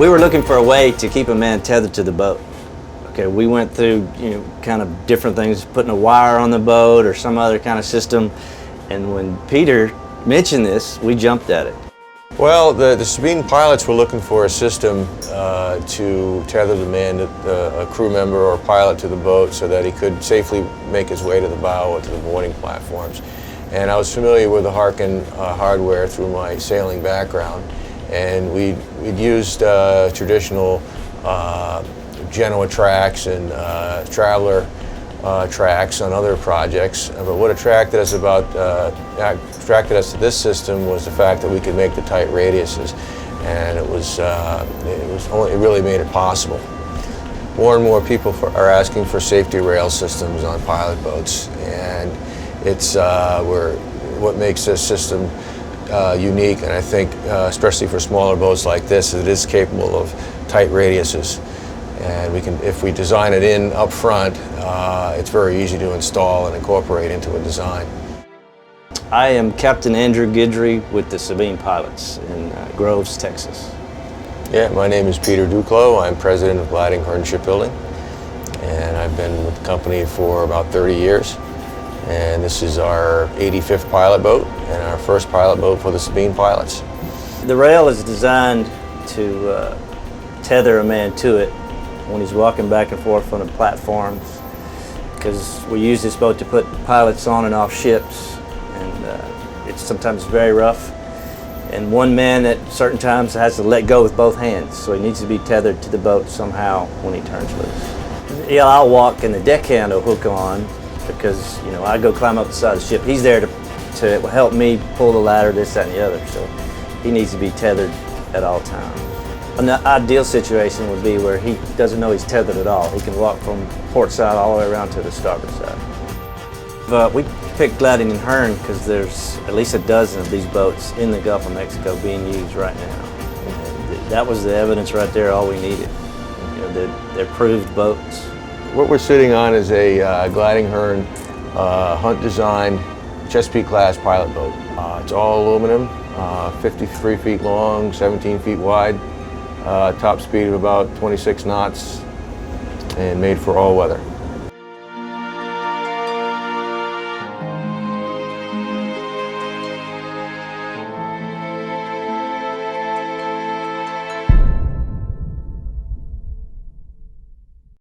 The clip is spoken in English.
We were looking for a way to keep a man tethered to the boat. Okay, we went through, kind of different things, putting a wire on the boat or some other kind of system. And when Peter mentioned this, we jumped at it. Well, the Sabine pilots were looking for a system to tether the man, a crew member or pilot to the boat so that he could safely make his way to the bow or to the boarding platforms. And I was familiar with the Harken hardware through my sailing background. And we'd used traditional Genoa tracks and Traveler tracks on other projects. But what attracted us to this system was the fact that we could make the tight radiuses, and it really made it possible. More and more people are asking for safety rail systems on pilot boats, and it's what makes this system unique, and I think especially for smaller boats like this, it is capable of tight radiuses. And if we design it in up front, it's very easy to install and incorporate into a design. I am Captain Andrew Guidry with the Sabine Pilots in Groves, Texas. Yeah, my name is Peter Duclos. I'm president of Gliding Hearn Shipbuilding, and I've been with the company for about 30 years. And this is our 85th pilot boat and our first pilot boat for the Sabine Pilots. The rail is designed to tether a man to it when he's walking back and forth on the platforms, because we use this boat to put pilots on and off ships, and it's sometimes very rough. And one man at certain times has to let go with both hands, so he needs to be tethered to the boat somehow when he turns loose. Yeah, I'll walk and the deckhand will hook on, because I go climb up the side of the ship. He's there to help me pull the ladder, this, that, and the other. So he needs to be tethered at all times. An ideal situation would be where he doesn't know he's tethered at all. He can walk from port side all the way around to the starboard side. We picked Gliding Hearn because there's at least a dozen of these boats in the Gulf of Mexico being used right now. And that was the evidence right there, all we needed. They're proved boats. What we're sitting on is a Gliding Hearn Hunt Design Chesapeake class pilot boat. It's all aluminum, 53 feet long, 17 feet wide, top speed of about 26 knots, and made for all weather.